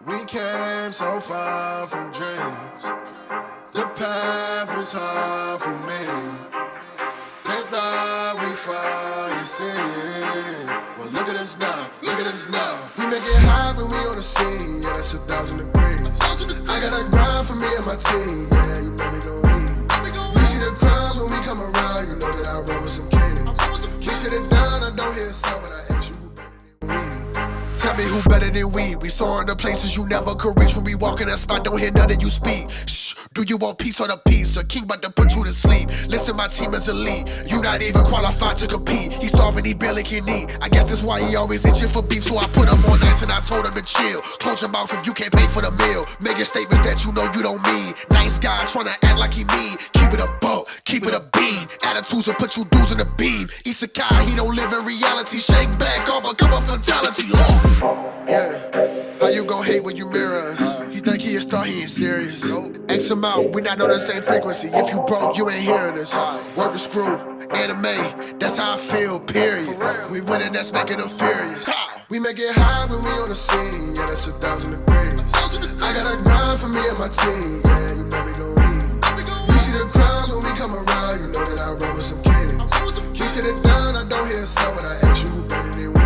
We came so far from dreams. The path was hard for me. They thought we fall, you see. Well, look at us now, look at us now. We make it hot when we on the scene. Yeah, that's 1,000 degrees. I got a grind for me and my team. Yeah, you know we gon' eat. You see the crowds when we come around. You know that I roll with some kings. We sit it down, I don't hear a sound, but I ask you who better than we. Tell me who better than we. We soaring to places you never could reach. When we walk in that spot, don't hear none of you speak. Shh, do you want peace or the peace? A king about to put you to sleep. Listen, my team is elite. You not even qualified to compete. He starving, he barely can eat. I guess that's why he always itching for beef. So I put him on ice and I told him to chill. Close your mouth if you can't pay for the meal. Making statements that you know you don't mean. Nice guy trying to act like he mean. Keep it a buck, keep it a bean. Attitudes will put you dudes in the beam. Izuku, he don't live in reality. Shake back, all become a fatality. Yeah, how you gon' hate when you mirror us? He think he a star, he ain't serious. X him out, we not on the same frequency. If you broke, you ain't hearing us. Work the screw, anime, that's how I feel, period. We winning, that's making them furious. We make it high when we on the scene, yeah, that's 1,000 degrees. I got a grind for me and my team, yeah, you know we gon' eat. You see the crowds when we come around, you know that I roll with some kings. We sit it down, I don't hear a sound, but I ask you who better than we.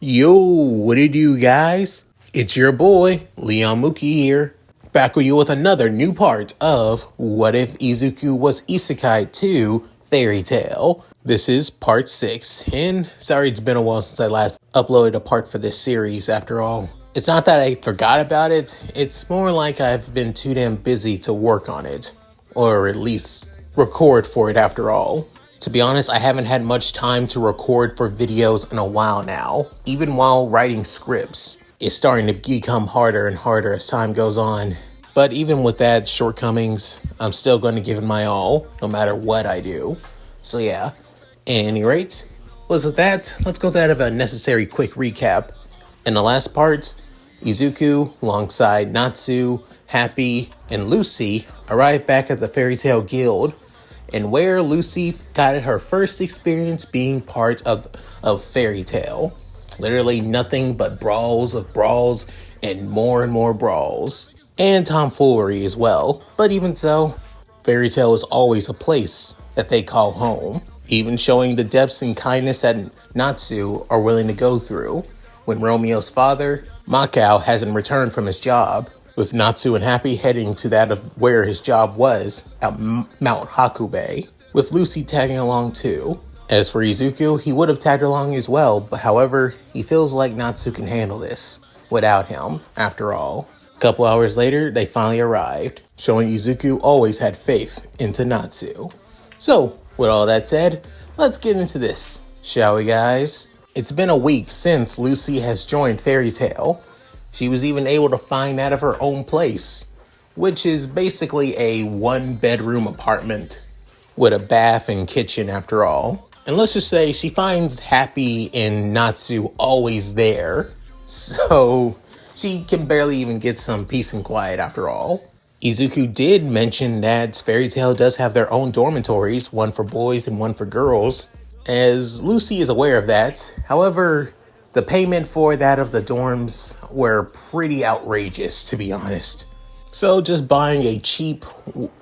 Yo, what it do, guys? It's your boy, Leon Mookie here, back with you with another new part of What If Izuku Was Isekai to Fairy Tail. This is part 6, and sorry it's been a while since I last uploaded a part for this series after all. It's not that I forgot about it, it's more like I've been too damn busy to work on it, or at least record for it after all. To be honest, I haven't had much time to record for videos in a while now. Even while writing scripts, it's starting to become harder and harder as time goes on. But even with that shortcomings, I'm still going to give it my all, no matter what I do. So yeah, at any rate, with that, let's go to a necessary quick recap. In the last part, Izuku, alongside Natsu, Happy, and Lucy, arrived back at the Fairy Tail Guild, and where Lucy got her first experience being part of Fairy Tail. Literally nothing but brawls and more brawls. And tomfoolery as well. But even so, Fairy Tail is always a place that they call home. Even showing the depths and kindness that Natsu are willing to go through. When Romeo's father, Makao, hasn't returned from his job, with Natsu and Happy heading to that of where his job was, at Mount Hakube, with Lucy tagging along too. As for Izuku, he would have tagged along as well, but however, he feels like Natsu can handle this without him, after all. A couple hours later, they finally arrived, showing Izuku always had faith into Natsu. So, with all that said, let's get into this, shall we guys? It's been a week since Lucy has joined Fairy Tail. She was even able to find out of her own place, which is basically a 1-bedroom apartment with a bath and kitchen after all. And let's just say she finds Happy and Natsu always there, so she can barely even get some peace and quiet after all. Izuku did mention that Fairy Tail does have their own dormitories, one for boys and one for girls, as Lucy is aware of that. However, the payment for that of the dorms were pretty outrageous, to be honest. So just buying a cheap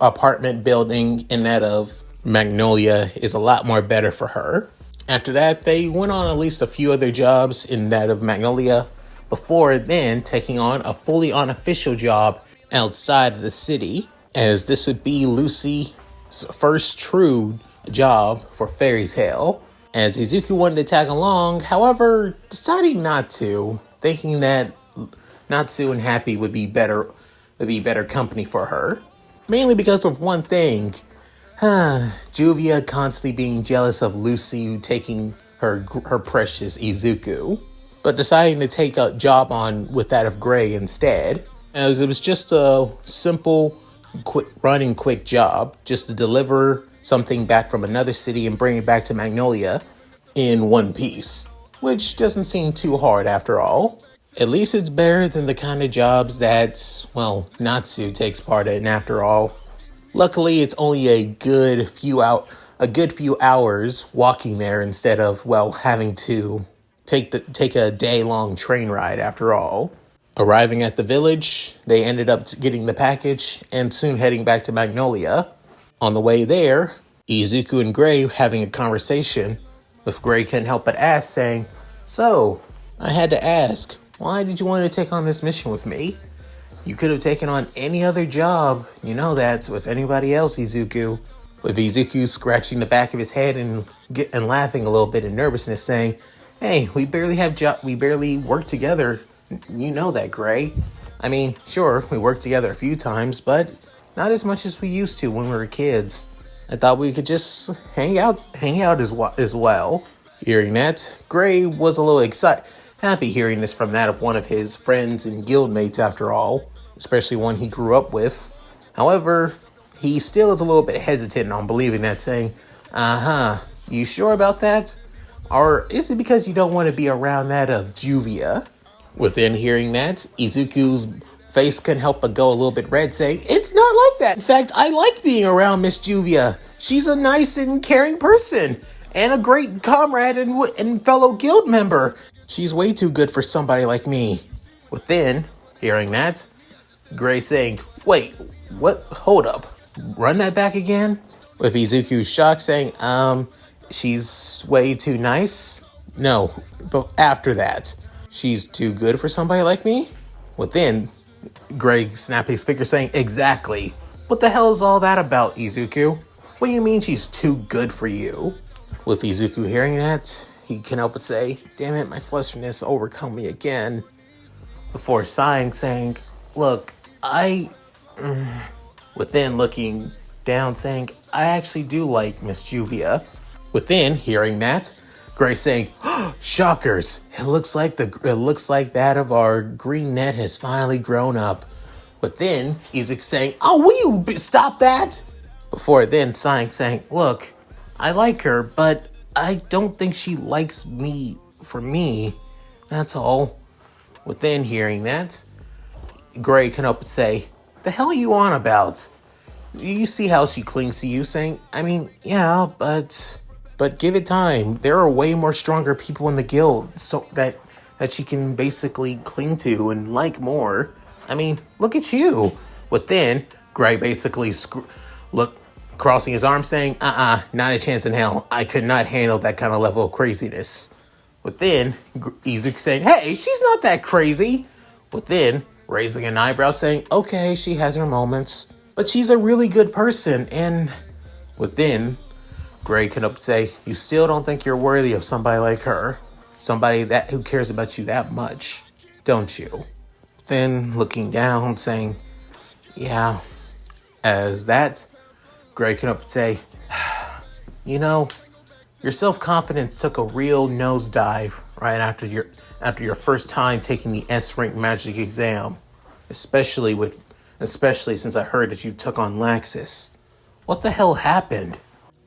apartment building in that of Magnolia is a lot more better for her. After that, they went on at least a few other jobs in that of Magnolia, before then taking on a fully unofficial job outside of the city, as this would be Lucy's first true job for Fairy Tail. As Izuku wanted to tag along, however, deciding not to, thinking that Natsu and Happy would be better company for her. Mainly because of one thing, Juvia constantly being jealous of Lucy taking her precious Izuku, but deciding to take a job on with that of Gray instead, as it was just a simple, quick job, just to deliver something back from another city and bring it back to Magnolia in one piece, which doesn't seem too hard after all. At least it's better than the kind of jobs that, well, Natsu takes part in after all. Luckily, it's only a good few hours walking there instead of, well, having to take a day-long train ride after all. Arriving at the village, they ended up getting the package and soon heading back to Magnolia. On the way there, Izuku and Gray having a conversation, with Gray couldn't help but ask, saying, "So, I had to ask, why did you want to take on this mission with me? You could have taken on any other job, you know that, with anybody else, Izuku." With Izuku scratching the back of his head and laughing a little bit in nervousness, saying, "Hey, we barely work together. You know that, Gray. I mean, sure, we worked together a few times, but not as much as we used to when we were kids. I thought we could just hang out as well." Hearing that, Gray was a little happy hearing this from that of one of his friends and guildmates after all, especially one he grew up with. However, he still is a little bit hesitant on believing that, saying, "You sure about that? Or is it because you don't want to be around that of Juvia?" Within hearing that, Izuku's face couldn't help but go a little bit red, saying, "It's not like that. In fact, I like being around Miss Juvia. She's a nice and caring person, and a great comrade and fellow guild member. She's way too good for somebody like me." Within hearing that, Gray saying, "Wait, what? Hold up. Run that back again?" With Izuku shocked, saying, "She's way too nice? No, but after that, she's too good for somebody like me?" Within, Gray snapped his finger, saying, "Exactly. What the hell is all that about, Izuku? What do you mean she's too good for you?" With Izuku hearing that, he can help but say, "Damn it, my flusterness overcome me again." Before sighing, saying, "Look, Within looking down, saying, "I actually do like Miss Juvia." Within hearing that, Gray saying, "Shockers! It looks like that of our green net has finally grown up." Within, Izuku saying, "Oh, will you stop that?" Before then, sighing, saying, "Look, I like her, but I don't think she likes me for me. That's all." Within hearing that, Gray can up and say, "The hell are you on about? You see how she clings to you," saying, "I mean, yeah, but give it time. There are way more stronger people in the guild so that she can basically cling to and like more. I mean, look at you." Within, Gray basically crossing his arms, saying, not a chance in hell. I could not handle that kind of level of craziness." Within, Izuku saying, "Hey, she's not that crazy." Within, raising an eyebrow, saying, "Okay, she has her moments, but she's a really good person." And within, Gray can up say, "You still don't think you're worthy of somebody like her? Somebody who cares about you that much, don't you?" Then looking down, saying, "Yeah." As that, Gray can up say, "You know, your self-confidence took a real nosedive right after your first time taking the S-rank magic exam, especially since I heard that you took on Laxus. What the hell happened?"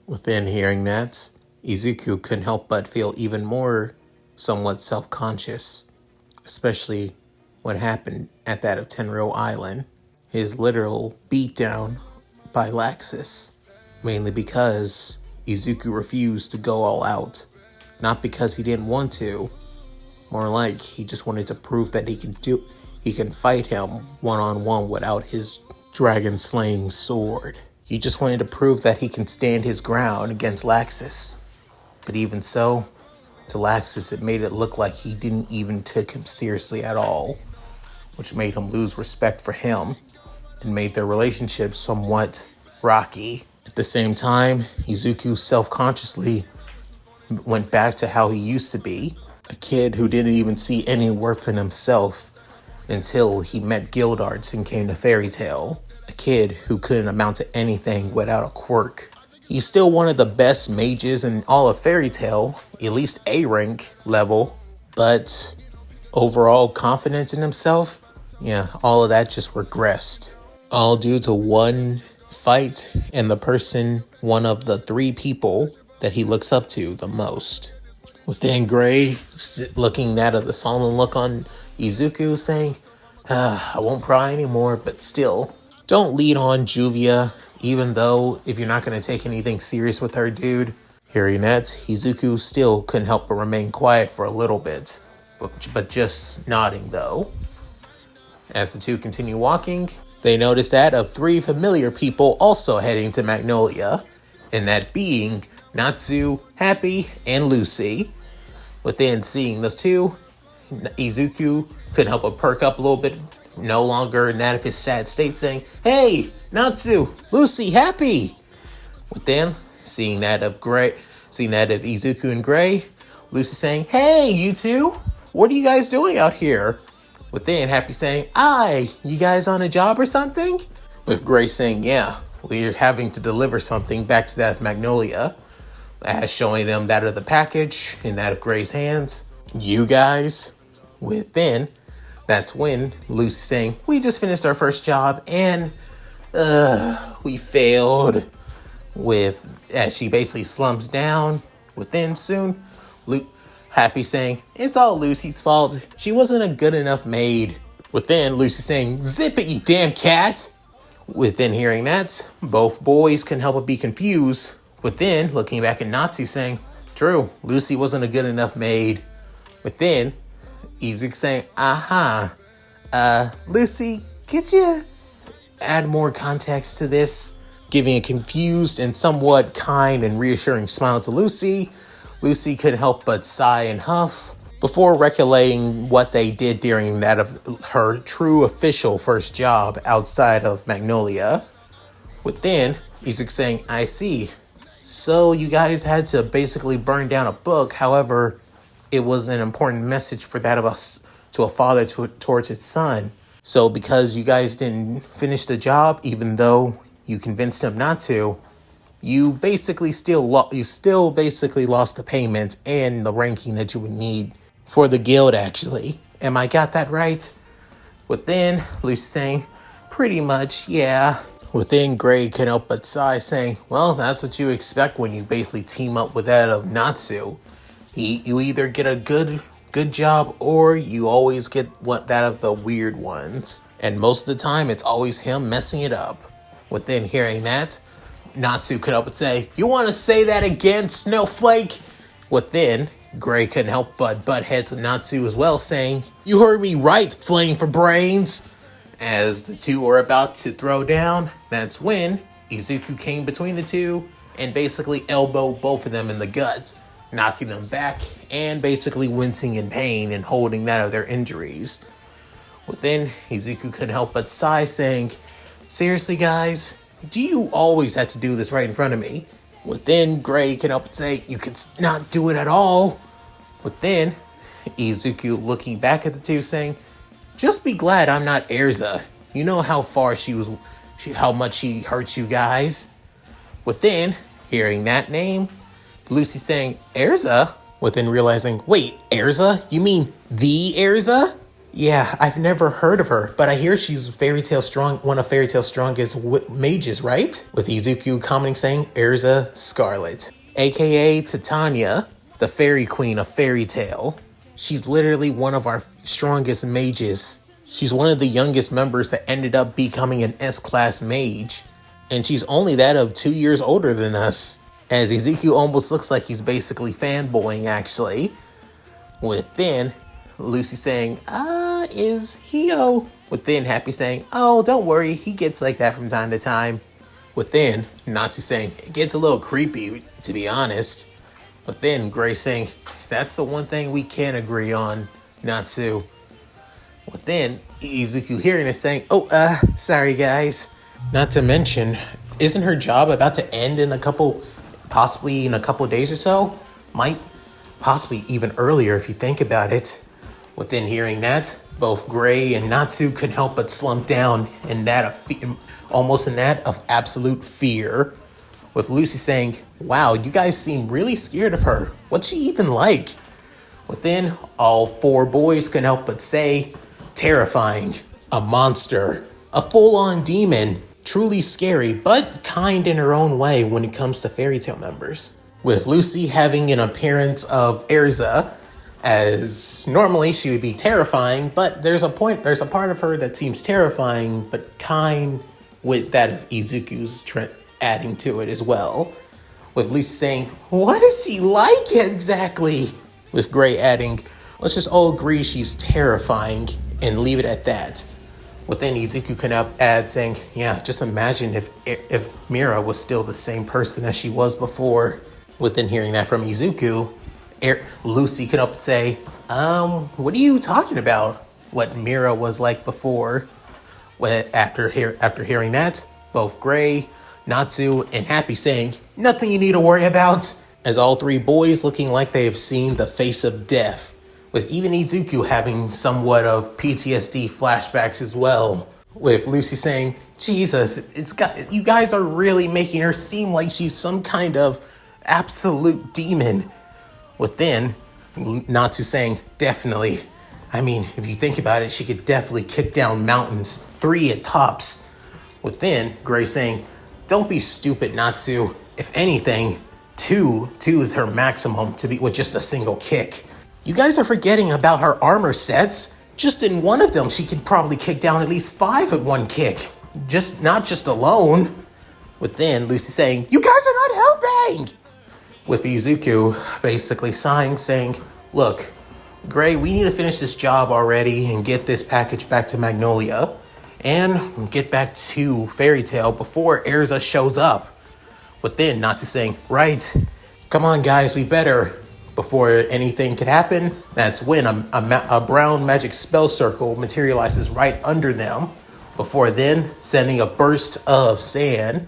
Within hearing that, Izuku couldn't help but feel even more somewhat self-conscious, especially what happened at that of Tenryou Island, his literal beatdown by Laxus, mainly because Izuku refused to go all out, not because he didn't want to, more like he just wanted to prove that he can fight him one-on-one without his dragon-slaying sword. He just wanted to prove that he can stand his ground against Laxus. But even so, to Laxus it made it look like he didn't even take him seriously at all, which made him lose respect for him and made their relationship somewhat rocky. At the same time, Izuku self-consciously went back to how he used to be, a kid who didn't even see any worth in himself until he met Guildarts and came to Fairy Tail. A kid who couldn't amount to anything without a quirk. He's still one of the best mages in all of Fairy Tail, at least A rank level, but overall confidence in himself, all of that just regressed. All due to one fight and one of the three people that he looks up to the most. Within Gray, looking at the solemn look on Izuku, saying, "I won't pry anymore, but still, don't lead on Juvia, even though if you're not going to take anything serious with her, dude, Hearing that, Izuku still couldn't help but remain quiet for a little bit, but just nodding though. As the two continue walking, they notice that of three familiar people also heading to Magnolia, and that being Natsu, Happy, and Lucy. Within seeing those two, Izuku couldn't help but perk up a little bit, no longer in that of his sad state, saying, "Hey, Natsu, Lucy, Happy!" Within seeing that of Izuku and Gray, Lucy saying, "Hey, you two, what are you guys doing out here?" Within Happy saying, "Aye, you guys on a job or something?" With Gray saying, "Yeah, we're having to deliver something back to that of Magnolia," as showing them that of the package in that of Gray's hands. "You guys?" Within, that's when Lucy saying, "We just finished our first job and we failed." With as she basically slumps down. Within soon, Happy saying, "It's all Lucy's fault. She wasn't a good enough maid." Within, Lucy saying, "Zip it, you damn cat." Within hearing that, both boys can help but be confused. Within, looking back at Natsu saying, "True, Lucy wasn't a good enough maid." Within, Izuku saying, "Lucy, could you add more context to this?" Giving a confused and somewhat kind and reassuring smile to Lucy. Lucy couldn't help but sigh and huff before recollecting what they did during that of her true official first job outside of Magnolia. Within, Izuku saying, "I see. So you guys had to basically burn down a book. However, it was an important message for that of us to a father towards his son. So because you guys didn't finish the job, even though you convinced him not to, you still basically lost the payment and the ranking that you would need for the guild, actually. Am I got that right?" Within, Lucy saying, "Pretty much, yeah." Within, Gray can help but sigh, saying, "Well, that's what you expect when you basically team up with that of Natsu. You either get a good job or you always get that of the weird ones. And most of the time, it's always him messing it up." Within hearing that, Natsu could help but say, "You want to say that again, Snowflake?" Within, Gray couldn't help but butt heads with Natsu as well, saying, "You heard me right, Flame for Brains." As the two were about to throw down, that's when Izuku came between the two and basically elbowed both of them in the gut, knocking them back and basically wincing in pain and holding that of their injuries. Within, Izuku couldn't help but sigh, saying, "Seriously, guys? Do you always have to do this right in front of me?" Within, Gray can help but say, "You could not do it at all." Within, Izuku looking back at the two saying, "Just be glad I'm not Erza. You know how much she hurts you guys." Within, hearing that name, Lucy saying, "Erza?" Within realizing, "Wait, Erza? You mean the Erza?" "Yeah, I've never heard of her, but I hear she's one of Fairy Tail's strongest mages, right?" With Izuku commenting saying, "Erza Scarlet, aka Titania, the fairy queen of Fairy Tail. She's literally one of our strongest mages. She's one of the youngest members that ended up becoming an S-class mage. And she's only that of 2 years older than us." As Izuku almost looks like he's basically fanboying, actually. Within, Lucy saying, "Is he-o?" Within, Happy saying, "Oh, don't worry, he gets like that from time to time." Within, Natsu saying, "It gets a little creepy, to be honest." Within, Gray saying, "That's the one thing we can agree on, Natsu." Within, Izuku hearing this saying, "Sorry guys." Not to mention, isn't her job about to end possibly in a couple days or so? Might possibly even earlier if you think about it. Within hearing that, both Gray and Natsu couldn't help but slump down in that of absolute fear. With Lucy saying, "Wow, you guys seem really scared of her. What's she even like?" Within, all four boys couldn't help but say, "Terrifying. A monster. A full-on demon. Truly scary, but kind in her own way when it comes to Fairy Tail members." With Lucy having an appearance of Erza, as normally she would be terrifying, but there's a part of her that seems terrifying, but kind, with that of Izuku's adding to it as well. with Lucy saying, "What is she like exactly?" With Gray adding, "Let's just all agree she's terrifying and leave it at that." Within Izuku can add saying, "Yeah, just imagine if Mira was still the same person as she was before." Within hearing that from Izuku, Lucy can up and say, what are you talking about? What Mira was like before?" After hearing that, both Gray, Natsu, and Happy saying, "Nothing you need to worry about," as all three boys looking like they have seen the face of death, with even Izuku having somewhat of PTSD flashbacks as well, with Lucy saying, "Jesus, you guys are really making her seem like she's some kind of absolute demon." Within, Natsu saying, "Definitely. I mean, if you think about it, she could definitely kick down mountains, 3 at tops." Within, Gray saying, "Don't be stupid, Natsu. If anything, two is her maximum to be with just a single kick. You guys are forgetting about her armor sets. Just in one of them, she could probably kick down at least 5 at one kick. Not just alone." Within, Lucy saying, "You guys are not helping!" With Izuku basically sighing, saying, "Look, Gray, we need to finish this job already and get this package back to Magnolia and get back to Fairy Tail before Erza shows up." Within, Natsu saying, "Right. Come on, guys, we better." Before anything could happen, that's when a brown magic spell circle materializes right under them. Before then, sending a burst of sand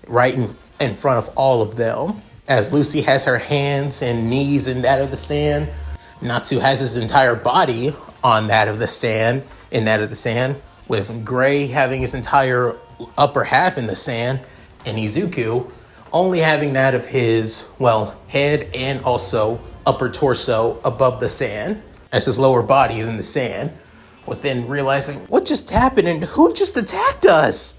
right in front of all of them. As Lucy has her hands and knees in that of the sand, Natsu has his entire body on that of the sand, with Gray having his entire upper half in the sand, and Izuku only having that of his, head and also upper torso above the sand, as his lower body is in the sand. Within realizing, what just happened and who just attacked us?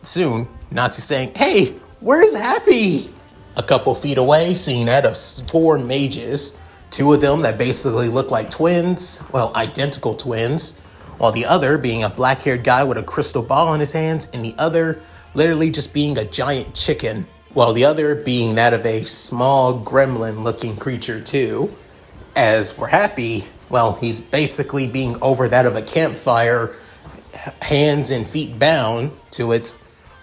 Soon, Natsu saying, "Hey, where's Happy?" A couple feet away, seeing that of 4 mages, 2 of them that basically look like twins, identical twins, while the other being a black-haired guy with a crystal ball in his hands, and the other literally just being a giant chicken, while the other being that of a small gremlin-looking creature too. As for Happy, he's basically being over that of a campfire, hands and feet bound to it,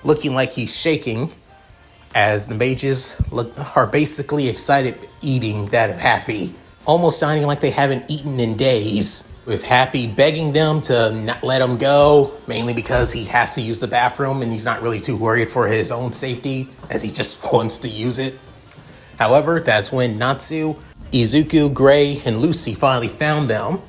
looking like he's shaking, as the mages are basically excited eating that of Happy, almost sounding like they haven't eaten in days, with Happy begging them to not let him go, mainly because he has to use the bathroom and he's not really too worried for his own safety, as he just wants to use it. However, that's when Natsu, Izuku, Gray, and Lucy finally found them,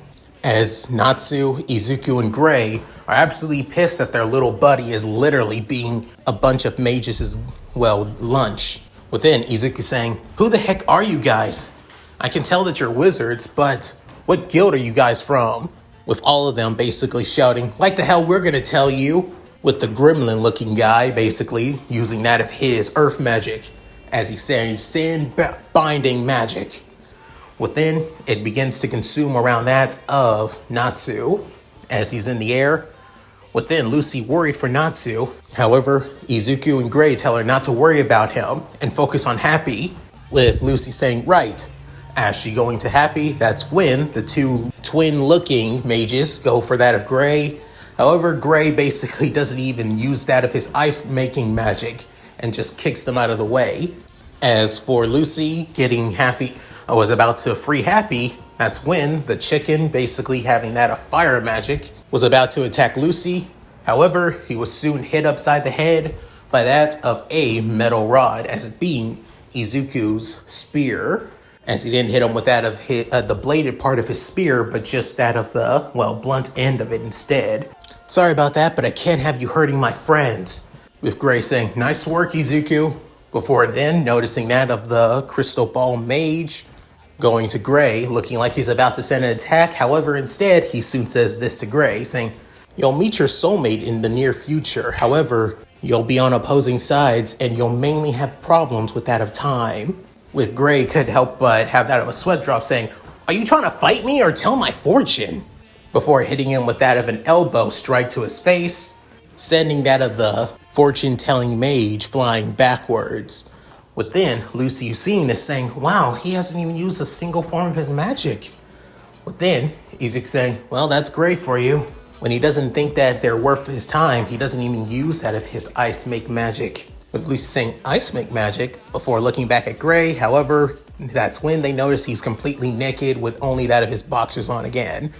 as Natsu, Izuku, and Gray are absolutely pissed that their little buddy is literally being a bunch of mages' lunch. Within, Izuku saying, "Who the heck are you guys? I can tell that you're wizards, but what guild are you guys from?" With all of them basically shouting, "Like the hell we're gonna tell you," with the gremlin looking guy basically using that of his earth magic, as he's saying sand binding magic. Within, it begins to consume around that of Natsu as he's in the air. Within, Lucy worried for Natsu. However, Izuku and Gray tell her not to worry about him and focus on Happy, with Lucy saying, "Right." As she going to Happy, that's when the 2 twin-looking mages go for that of Gray. However, Gray basically doesn't even use that of his ice-making magic and just kicks them out of the way. As for Lucy getting Happy, was about to free Happy, that's when the chicken, basically having that of fire magic, was about to attack Lucy. However, he was soon hit upside the head by that of a metal rod, as it being Izuku's spear, as he didn't hit him with that of the bladed part of his spear, but just that of the, blunt end of it instead. "Sorry about that, but I can't have you hurting my friends." With Gray saying, "Nice work, Izuku." Before then, noticing that of the crystal ball mage, going to Gray, looking like he's about to send an attack. However, instead, he soon says this to Gray, saying, "You'll meet your soulmate in the near future. However, you'll be on opposing sides, and you'll mainly have problems with that of time." With Gray could help but have that of a sweat drop, saying, "Are you trying to fight me or tell my fortune?" Before hitting him with that of an elbow strike to his face, sending that of the fortune-telling mage flying backwards. With then Lucy seeing this saying, wow, he hasn't even used a single form of his magic. With then Izuku saying, well, that's great for you. When he doesn't think that they're worth his time, he doesn't even use that of his ice make magic. With Lucy saying ice make magic before looking back at Gray, however, that's when they notice he's completely naked with only that of his boxers on again.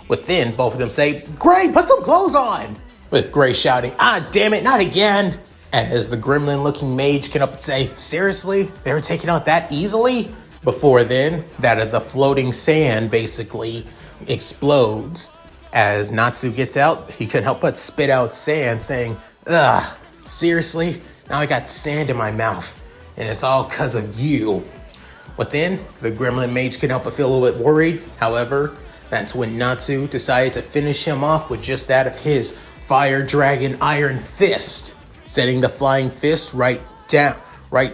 With then both of them say, Gray, put some clothes on! With Gray shouting, ah, damn it, not again! And as the gremlin-looking mage can up and say, seriously? They were taken out that easily? Before then, that of the floating sand basically explodes. As Natsu gets out, he couldn't help but spit out sand, saying, ugh, seriously? Now I got sand in my mouth, and it's all because of you. But then, the gremlin mage couldn't help but feel a little bit worried. However, that's when Natsu decided to finish him off with just that of his Fire Dragon Iron Fist, setting the flying fist right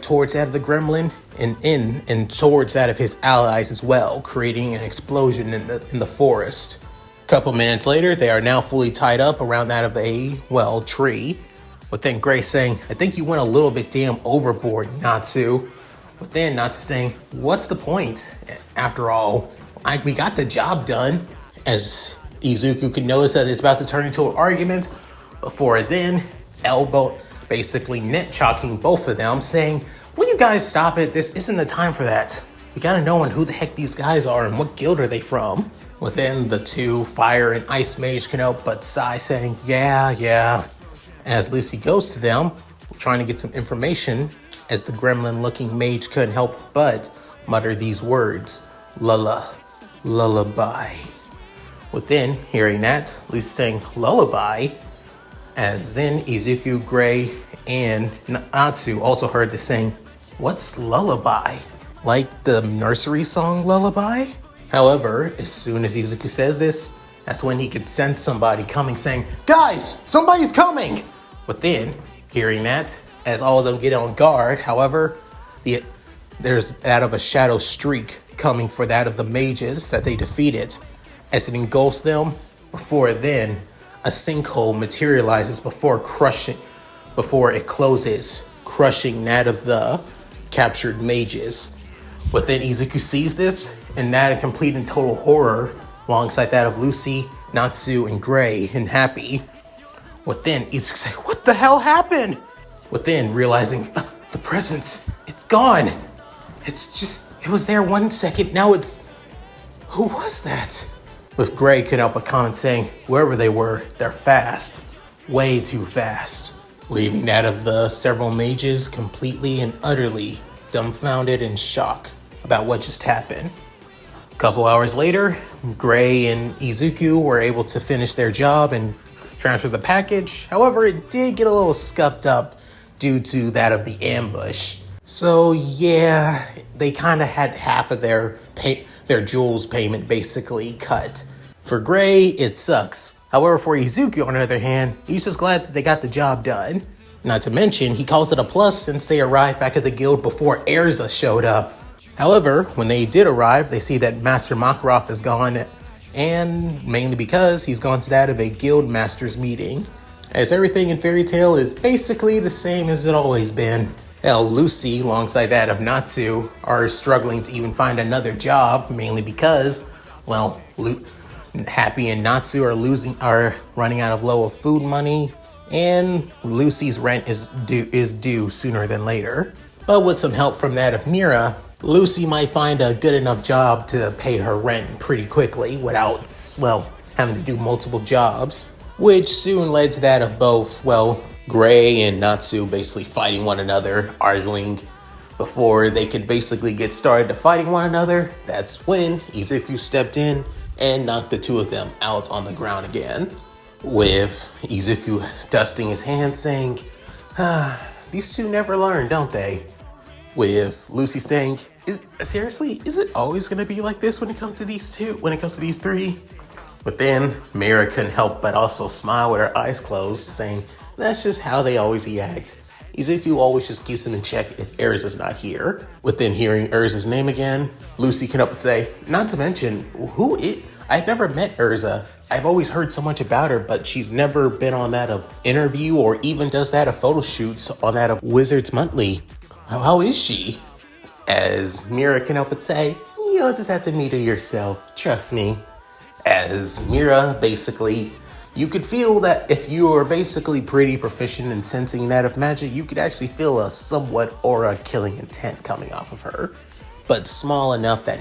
towards that of the gremlin and towards that of his allies as well, creating an explosion in the forest. A couple minutes later, they are now fully tied up around that of a, tree. But then Gray saying, I think you went a little bit damn overboard, Natsu. But then Natsu saying, what's the point? After all, we got the job done. As Izuku could notice that it's about to turn into an argument. Before then, Elbow basically net chalking both of them, saying, will you guys stop it? This isn't the time for that. We gotta know who the heck these guys are and what guild are they from. Within the two, Fire and Ice Mage can help but sigh, saying, yeah. As Lucy goes to them, trying to get some information, as the gremlin-looking mage couldn't help but mutter these words, lullaby. Within hearing that, Lucy saying, lullaby, as then Izuku, Gray, and Natsu also heard this saying, what's lullaby? Like the nursery song Lullaby? However, as soon as Izuku said this, that's when he could sense somebody coming saying, guys, somebody's coming! Within hearing that, as all of them get on guard, however, there's that of a shadow streak coming for that of the mages that they defeated. As it engulfs them, before then, a sinkhole materializes before it closes, crushing that of the captured mages. Within Izuku sees this, and that in complete and total horror, alongside that of Lucy, Natsu, and Gray, and Happy. Within Izuku say, what the hell happened? Within realizing, the presence, it's gone. It was there 1 second, now who was that? With Gray could help a comment saying, wherever they were, they're fast. Way too fast. Leaving that of the several mages completely and utterly dumbfounded and shocked about what just happened. A couple hours later, Gray and Izuku were able to finish their job and transfer the package. However, it did get a little scuffed up due to that of the ambush. So yeah, they kind of had half of their jewels payment basically cut. For Gray, it sucks. However, for Izuku, on the other hand, he's just glad that they got the job done. Not to mention, he calls it a plus since they arrived back at the guild before Erza showed up. However, when they did arrive, they see that Master Makarov is gone, and mainly because he's gone to that of a guild master's meeting. As everything in Fairy Tail is basically the same as it always been. Hell, Lucy, alongside that of Natsu, are struggling to even find another job, mainly because, Happy and Natsu are running out of low of food money, and Lucy's rent is due sooner than later. But with some help from that of Mira, Lucy might find a good enough job to pay her rent pretty quickly without, having to do multiple jobs, which soon led to that of both, Gray and Natsu basically fighting one another, arguing. Before they could basically get started to fighting one another, that's when Izuku stepped in and knocked the two of them out on the ground again, with Izuku dusting his hands saying, these two never learn, don't they? With Lucy saying, is it always gonna be like this when it comes to these three? But then Mira couldn't help but also smile with her eyes closed, saying, that's just how they always react. Izuku always just keeps him in check if Erza's not here. Within hearing Erza's name again, Lucy can up and say, not to mention, I've never met Erza. I've always heard so much about her, but she's never been on that of interview or even does that of photo shoots on that of Wizards Monthly. how is she? As Mira can help but say, you'll just have to meet her yourself, trust me. As Mira, basically, you could feel that if you are basically pretty proficient in sensing that of magic, you could actually feel a somewhat aura-killing intent coming off of her. But small enough that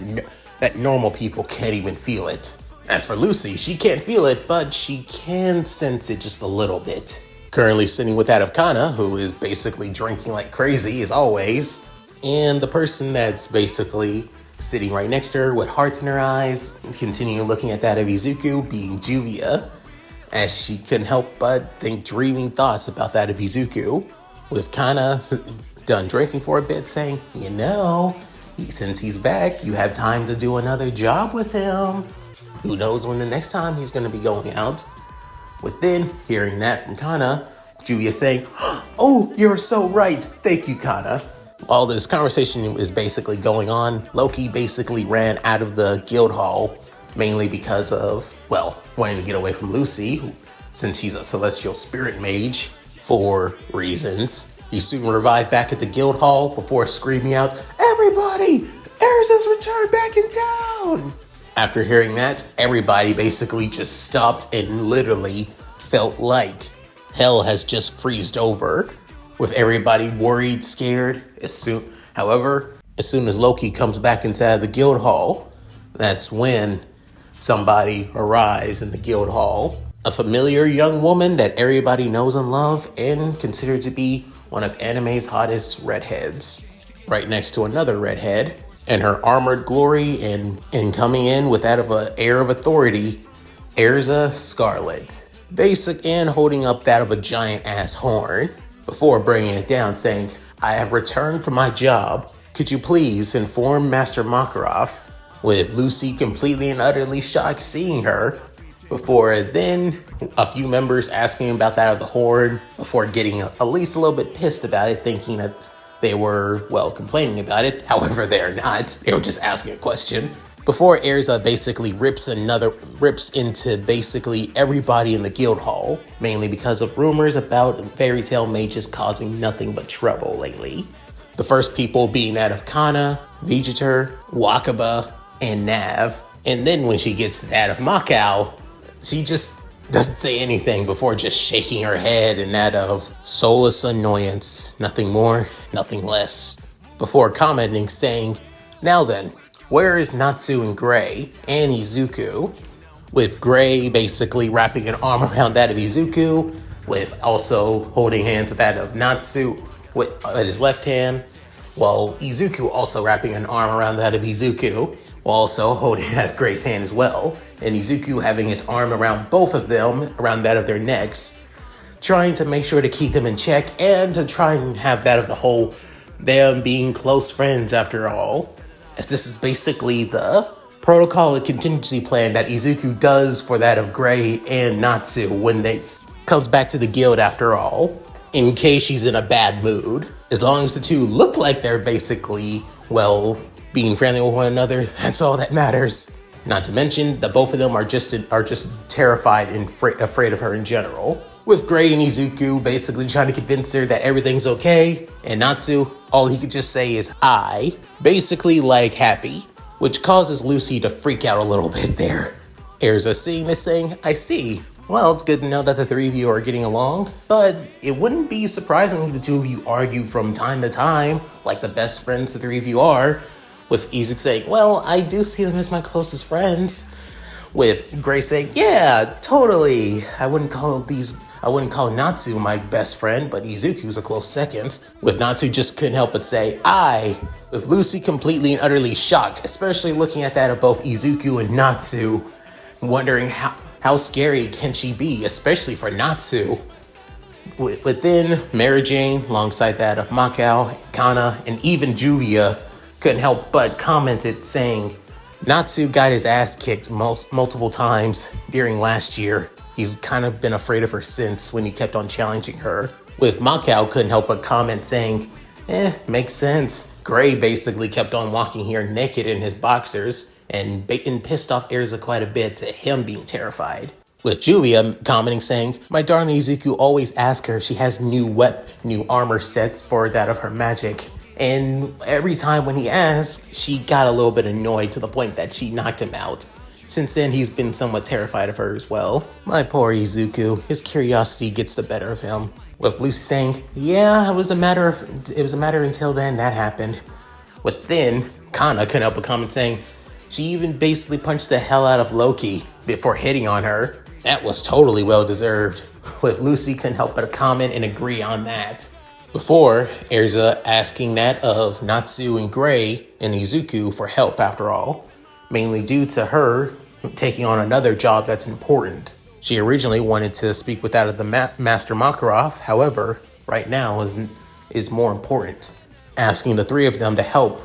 that normal people can't even feel it. As for Lucy, she can't feel it, but she can sense it just a little bit. Currently sitting with that of Kana, who is basically drinking like crazy as always. And the person that's basically sitting right next to her with hearts in her eyes, continuing looking at that of Izuku, being Juvia, as she couldn't help but think dreaming thoughts about that of Izuku, with Kana done drinking for a bit, saying, since he's back, you have time to do another job with him. Who knows when the next time he's going to be going out? With then hearing that from Kana, Juvia saying, oh, you're so right. Thank you, Kana. While this conversation is basically going on, Loki basically ran out of the guild hall, mainly because of, wanting to get away from Lucy, since she's a celestial spirit mage, for reasons. He soon revived back at the guild hall before screaming out, everybody! Erza's returned back in town! After hearing that, everybody basically just stopped and literally felt like hell has just freezed over, with everybody worried, scared. However, as soon as Loki comes back into the guild hall, that's when somebody arrives in the guild hall. A familiar young woman that everybody knows and love and considered to be one of anime's hottest redheads. Right next to another redhead, and her armored glory and coming in with that of an air of authority, Erza Scarlet. Basic and holding up that of a giant ass horn, before bringing it down saying, I have returned from my job. Could you please inform Master Makarov? With Lucy completely and utterly shocked seeing her, before then a few members asking about that of the horn, before getting at least a little bit pissed about it, thinking that they were, complaining about it. However, they're not. They were just asking a question. Before Erza basically rips into basically everybody in the guild hall, mainly because of rumors about fairy tale mages causing nothing but trouble lately. The first people being that of Kana, Vegetor, Wakaba, and Nav. And then when she gets to that of Makao, she just doesn't say anything before just shaking her head in that of soulless annoyance, nothing more, nothing less. Before commenting saying, now then, where is Natsu and Gray and Izuku? With Gray basically wrapping an arm around that of Izuku, with also holding hands with that of Natsu with his left hand, while Izuku also wrapping an arm around that of Izuku, while also holding that of Gray's hand as well, and Izuku having his arm around both of them, around that of their necks, trying to make sure to keep them in check and to try and have that of the whole them being close friends after all. As this is basically the protocol and contingency plan that Izuku does for that of Gray and Natsu when they comes back to the guild after all, in case she's in a bad mood. As long as the two look like they're basically, being friendly with one another, that's all that matters. Not to mention that both of them are just terrified and afraid of her in general. With Gray and Izuku basically trying to convince her that everything's okay, and Natsu, all he could just say is I, basically like happy, which causes Lucy to freak out a little bit there. Erza seeing this saying, I see. Well, it's good to know that the three of you are getting along, but it wouldn't be surprising if the two of you argue from time to time, like the best friends the three of you are, with Izuku saying, I do see them as my closest friends. With Gray saying, yeah, totally. I wouldn't call Natsu my best friend, but Izuku's a close second. With Natsu just couldn't help but say, I. With Lucy completely and utterly shocked, especially looking at that of both Izuku and Natsu, wondering how scary can she be, especially for Natsu. But then Mary Jane, alongside that of Makao, Kana, and even Juvia, couldn't help but commented saying, Natsu got his ass kicked multiple times during last year. He's kind of been afraid of her since when he kept on challenging her. With Makao couldn't help but comment saying, makes sense. Gray basically kept on walking here naked in his boxers and pissed off Erza quite a bit to him being terrified. With Juvia commenting saying, my darling Izuku always asks her if she has new armor sets for that of her magic. And every time when he asked, she got a little bit annoyed to the point that she knocked him out. Since then, he's been somewhat terrified of her as well. My poor Izuku, his curiosity gets the better of him. With Lucy saying, yeah, it was a matter until then that happened. With then, Kana couldn't help but comment saying, she even basically punched the hell out of Loki before hitting on her. That was totally well deserved. With Lucy couldn't help but comment and agree on that. Before, Erza asking that of Natsu and Gray and Izuku for help after all, mainly due to her taking on another job that's important. She originally wanted to speak with that of the Master Makarov, however, right now is more important. Asking the three of them to help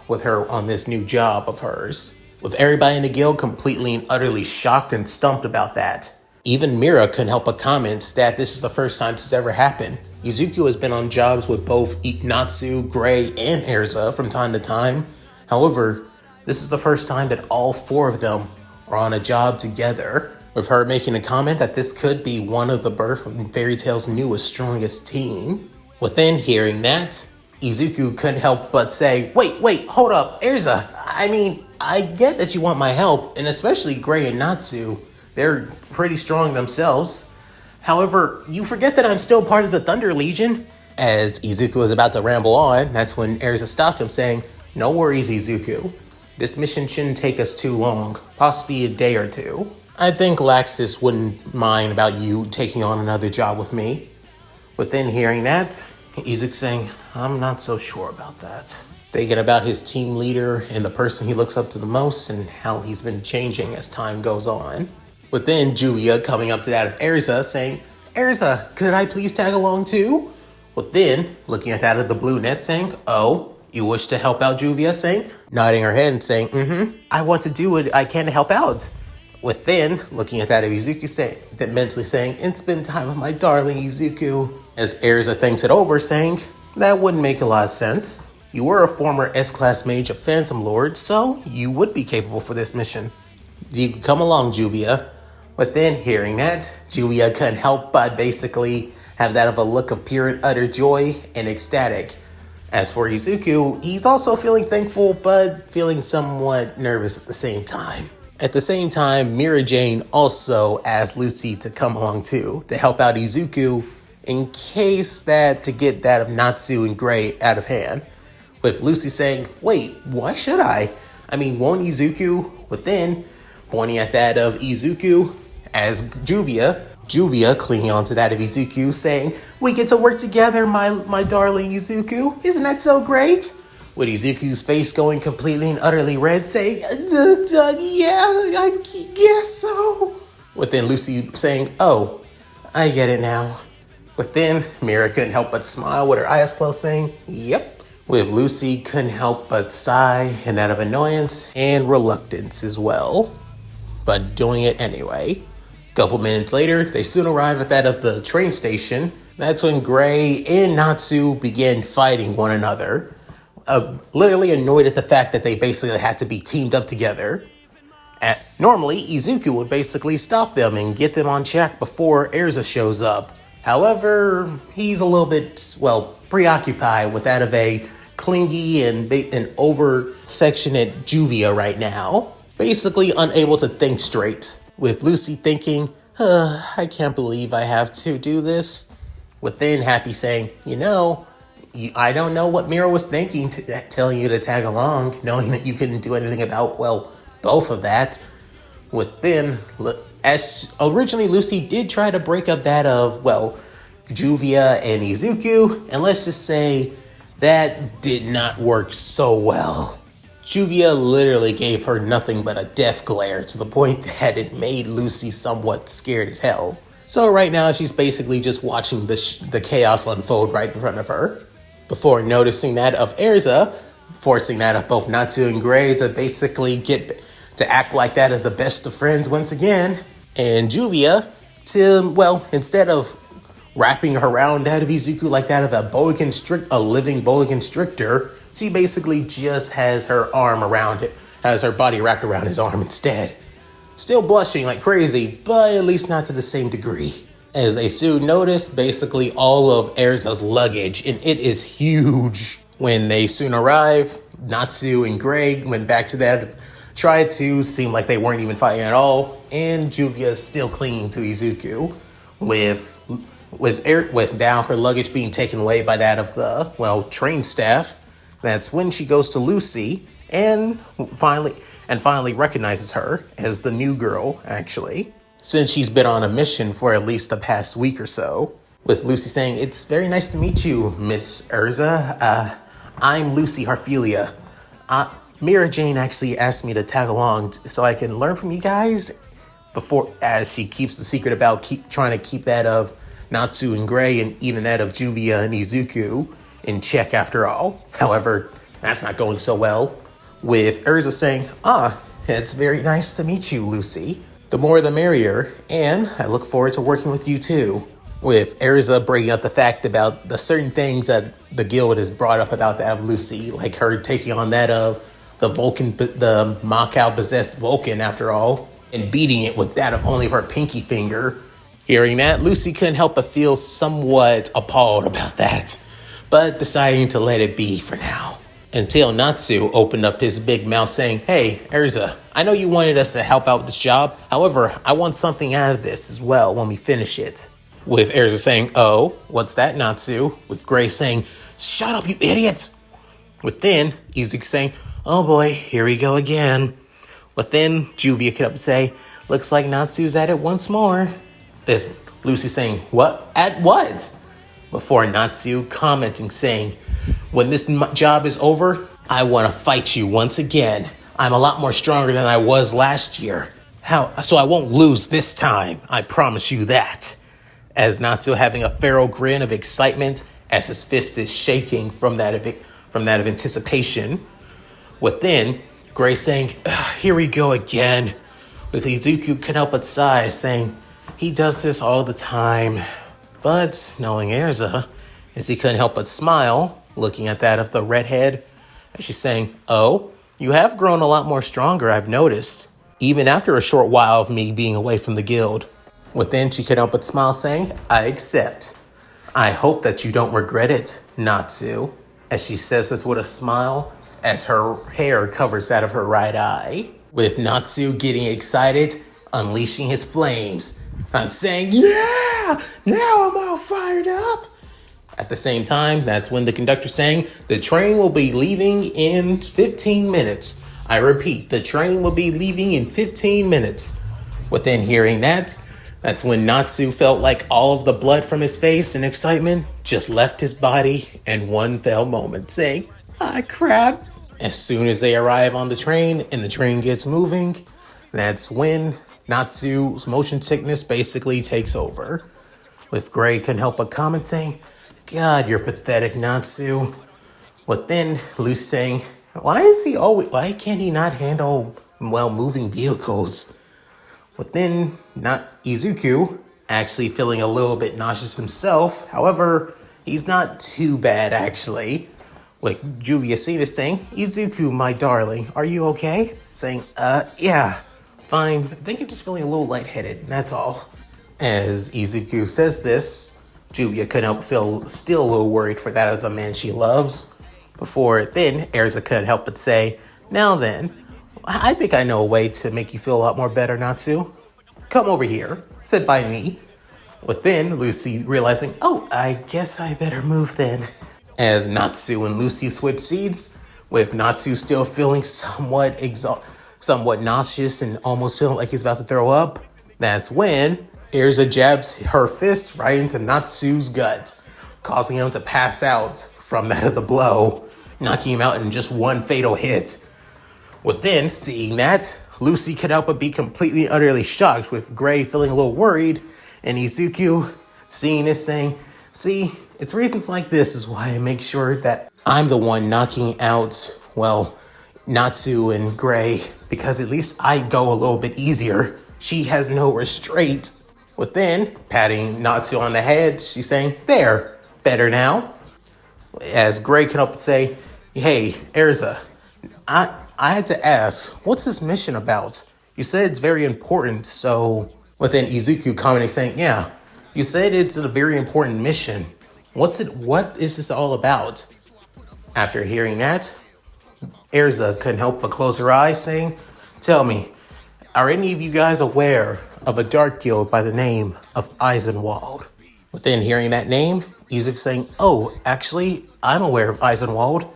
with her on this new job of hers. With everybody in the guild completely and utterly shocked and stumped about that. Even Mira couldn't help but comment that this is the first time this has ever happened. Izuku has been on jobs with both Natsu, Gray, and Erza from time to time. However, this is the first time that all four of them are on a job together. With her making a comment that this could be one of the birth of Fairy Tail's newest, strongest team. Within hearing that, Izuku couldn't help but say, wait, hold up, Erza. I mean, I get that you want my help, and especially Gray and Natsu. They're pretty strong themselves. However, you forget that I'm still part of the Thunder Legion. As Izuku was about to ramble on, that's when Erza stopped him saying, no worries, Izuku. This mission shouldn't take us too long, possibly a day or two. I think Laxus wouldn't mind about you taking on another job with me. Within hearing that, Izuku saying, I'm not so sure about that. Thinking about his team leader and the person he looks up to the most and how he's been changing as time goes on. Within Juvia coming up to that of Erza saying, Erza, could I please tag along too? Within looking at that of the blue net saying, oh, you wish to help out, Juvia saying, nodding her head and saying, I want to do what I can to help out. Within looking at that of Izuku saying, that mentally saying, and spend time with my darling Izuku. As Erza thinks it over saying, that wouldn't make a lot of sense. You were a former S-class mage of Phantom Lord, so you would be capable for this mission. You could come along, Juvia. But then hearing that, Juvia couldn't help but basically have that of a look of pure and utter joy and ecstatic. As for Izuku, he's also feeling thankful but feeling somewhat nervous at the same time. At the same time, Mira Jane also asked Lucy to come along too, to help out Izuku in case that to get that of Natsu and Gray out of hand. With Lucy saying, wait, why should I? I mean, won't Izuku? Within, pointing at that of Izuku as Juvia clinging onto that of Izuku saying, we get to work together, my darling Izuku. Isn't that so great? With Izuku's face going completely and utterly red saying, yeah, I guess so. Within Lucy saying, oh, I get it now. Within, Mira couldn't help but smile with her eyes closed saying, yep. With Lucy couldn't help but sigh and that of annoyance and reluctance as well. But doing it anyway. Couple minutes later, they soon arrive at that of the train station. That's when Gray and Natsu began fighting one another. Literally annoyed at the fact that they basically had to be teamed up together. Normally, Izuku would basically stop them and get them on track before Erza shows up. However, he's a little bit, preoccupied with that of a clingy and over-affectionate Juvia right now. Basically unable to think straight. With Lucy thinking, I can't believe I have to do this. Within Happy saying, I don't know what Mira was thinking telling you to tag along, knowing that you couldn't do anything about, both of that. Within, as originally Lucy did try to break up that of, Juvia and Izuku, and let's just say that did not work so well. Juvia literally gave her nothing but a death glare to the point that it made Lucy somewhat scared as hell. So right now she's basically just watching the chaos unfold right in front of her. Before noticing that of Erza, forcing that of both Natsu and Gray to basically get to act like that of the best of friends once again. And Juvia to, instead of wrapping around that of Izuku like that of a living boa constrictor, she basically just has her arm around it, has her body wrapped around his arm instead. Still blushing like crazy, but at least not to the same degree. As they soon notice, basically all of Erza's luggage, and it is huge. When they soon arrive, Natsu and Greg went back to that, tried to seem like they weren't even fighting at all, and Juvia is still clinging to Izuku, with now her luggage being taken away by that of the train staff. That's when she goes to Lucy and finally recognizes her as the new girl, actually, since she's been on a mission for at least the past week or so. With Lucy saying, "It's very nice to meet you, Miss Erza. I'm Lucy Harphelia. Mira Jane actually asked me to tag along so I can learn from you guys before," as she keeps the secret about trying to keep that of Natsu and Gray and even that of Juvia and Izuku in check after all. However, that's not going so well. With Erza saying, "It's very nice to meet you, Lucy. The more the merrier, and I look forward to working with you too." With Erza bringing up the fact about the certain things that the guild has brought up about that of Lucy, like her taking on that of the Macau possessed Vulcan after all, and beating it with that of only her pinky finger. Hearing that, Lucy couldn't help but feel somewhat appalled about that, but deciding to let it be for now. Until Natsu opened up his big mouth saying, "Hey, Erza, I know you wanted us to help out with this job. However, I want something out of this as well when we finish it." With Erza saying, "Oh, what's that, Natsu?" With Grace saying, "Shut up, you idiot!" With then Izuku saying, "Oh boy, here we go again." With then Juvia could up and say, "Looks like Natsu's at it once more." With Lucy saying, "What? At what?" Before Natsu commenting saying, "When this job is over, I want to fight you once again. I'm a lot more stronger than I was last year. So I won't lose this time. I promise you that." As Natsu having a feral grin of excitement as his fist is shaking from that of anticipation. Within, Grace saying, "Here we go again." With Izuku couldn't help but sigh, saying, "He does this all the time." But knowing Erza, as he couldn't help but smile, looking at that of the redhead, as she's saying, "Oh, you have grown a lot more stronger, I've noticed, even after a short while of me being away from the guild." Within, she couldn't help but smile, saying, "I accept. I hope that you don't regret it, Natsu," as she says this with a smile, as her hair covers that of her right eye. With Natsu getting excited, unleashing his flames, and saying, "Yeah! Now I'm all fired up!" At the same time, that's when the conductor's saying, "The train will be leaving in 15 minutes. I repeat, the train will be leaving in 15 minutes. Within hearing that, that's when Natsu felt like all of the blood from his face and excitement just left his body in one fell moment, saying, "Ah, crap." As soon as they arrive on the train and the train gets moving, that's when Natsu's motion sickness basically takes over. With Gray couldn't help but comment saying, "God, you're pathetic, Natsu." With then Lucy saying, why can't he not handle, moving vehicles?" With then not Izuku actually feeling a little bit nauseous himself. However, he's not too bad actually. With Juvia saying, "Izuku, my darling, are you okay?" Saying, yeah, fine. I think I'm just feeling a little lightheaded, that's all." As Izuku says this, Juvia couldn't help but feel still a little worried for that of the man she loves. Before then, Erza couldn't help but say, "Now then, I think I know a way to make you feel a lot more better, Natsu. Come over here, sit by me." With then, Lucy realizing, "Oh, I guess I better move then." As Natsu and Lucy switch seats, with Natsu still feeling somewhat nauseous and almost feeling like he's about to throw up, that's when Erza jabs her fist right into Natsu's gut, causing him to pass out from that of the blow, knocking him out in just one fatal hit. Within, seeing that, Lucy could help but be completely utterly shocked, with Gray feeling a little worried, and Izuku seeing this saying, "See, it's reasons like this is why I make sure that I'm the one knocking out, Natsu and Gray, because at least I go a little bit easier. She has no restraint." Within, patting Natsu on the head, she's saying, "There, better now." As Gray can up and say, "Hey, Erza, I had to ask, what's this mission about? You said it's very important, so..." Within Izuku commenting saying, "Yeah, you said it's a very important mission. What is this all about?" After hearing that, Erza couldn't help but close her eyes, saying, "Tell me, are any of you guys aware of a dark guild by the name of Eisenwald?" Within hearing that name, Izuku saying, "Oh, actually, I'm aware of Eisenwald."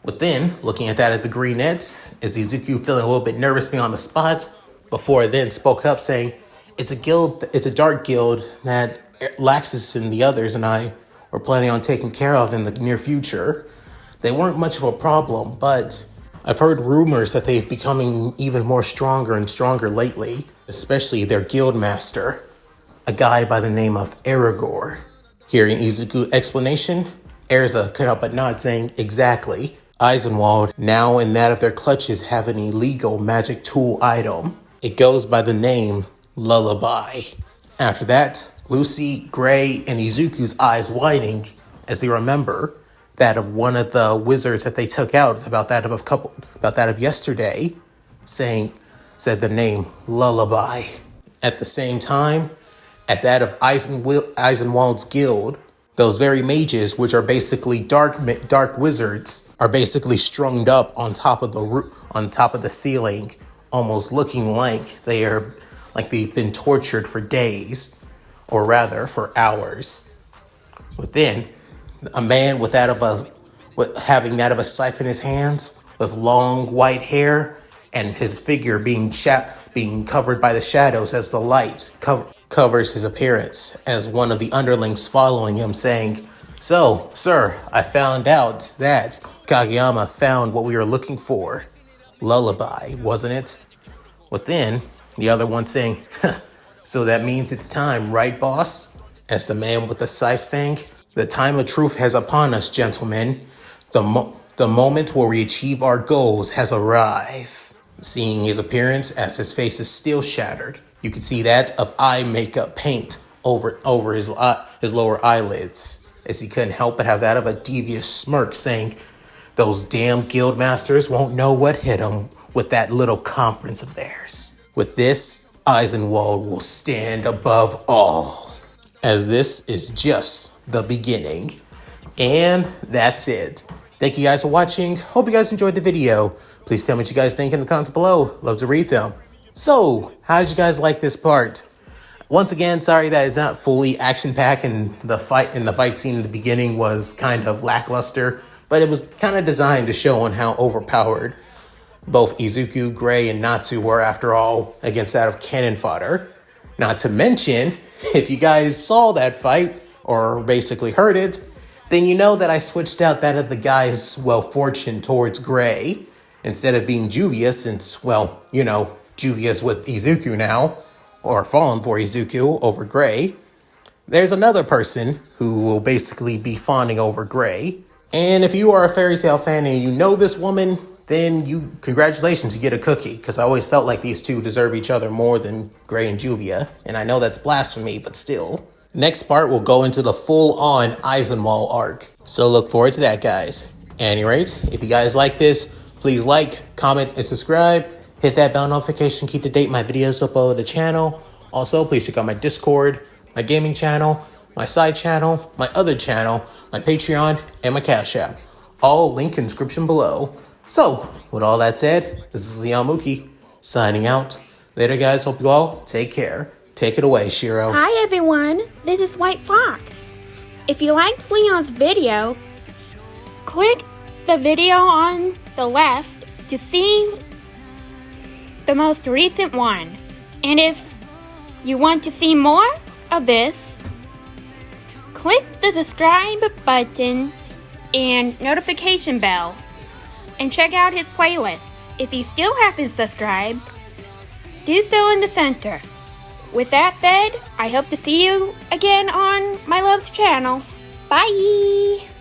Within looking at that at the green nets, is Izuku feeling a little bit nervous being on the spot, before it then spoke up saying, it's a dark guild that Laxus and the others and I were planning on taking care of in the near future. They weren't much of a problem, but I've heard rumors that they've becoming even more stronger and stronger lately, especially their guild master, a guy by the name of Aragorn. Hearing Izuku's explanation, Erza could help but nod, saying, exactly. Eisenwald, now in that of their clutches, have an illegal magic tool item. It goes by the name Lullaby. After that, Lucy, Gray, and Izuku's eyes widening as they remember that of one of the wizards that they took out about that of yesterday, said the name Lullaby. At the same time, at that of Eisenwald's guild, those very mages, which are basically dark wizards, are basically strung up on top of the ceiling, almost looking like they've been tortured for days, or rather for hours. Within, a man having that of a scythe in his hands, with long white hair, and his figure being covered by the shadows as the light covers his appearance, as one of the underlings following him saying, "So, sir, I found out that Kageyama found what we were looking for. Lullaby, wasn't it?" Within, the other one saying, "So that means it's time, right, boss?" As the man with the scythe saying, "The time of truth has upon us, gentlemen. The moment where we achieve our goals has arrived." Seeing his appearance as his face is still shattered, you can see that of eye makeup paint over his lower eyelids, as he couldn't help but have that of a devious smirk saying, "Those damn guild masters won't know what hit them with that little conference of theirs. With this, Eisenwald will stand above all." As this is just the beginning. And that's it. Thank you guys for watching. Hope you guys enjoyed the video. Please tell me what you guys think in the comments below. Love to read them. So, how did you guys like this part? Once again, sorry that it's not fully action-packed, and the fight scene in the beginning was kind of lackluster, but it was kind of designed to show on how overpowered both Izuku, Gray, and Natsu were, after all, against that of cannon fodder. Not to mention, if you guys saw that fight, or basically heard it, then you know that I switched out that of the guy's, fortune towards Gray, instead of being Juvia, since, Juvia's with Izuku now, or fallen for Izuku over Gray. There's another person who will basically be fawning over Gray. And if you are a fairy tale fan and you know this woman, then congratulations, you get a cookie, because I always felt like these two deserve each other more than Gray and Juvia, and I know that's blasphemy, but still. Next part will go into the full-on Eisenwald arc, so look forward to that, guys. At any rate, if you guys like this, please like, comment, and subscribe. Hit that bell notification, keep to date my videos uploaded to the channel. Also, please check out my Discord, my gaming channel, my side channel, my other channel, my Patreon, and my Cash App. All linked in the description below. So, with all that said, this is Leon Mookie, signing out. Later, guys. Hope you all take care. Take it away, Shiro. Hi, everyone. This is White Fox. If you liked Leon's video, click the video on the left to see the most recent one. And if you want to see more of this, click the subscribe button and notification bell. And check out his playlists. If you still haven't subscribed, do so in the center. With that said, I hope to see you again on my love's channel. Bye!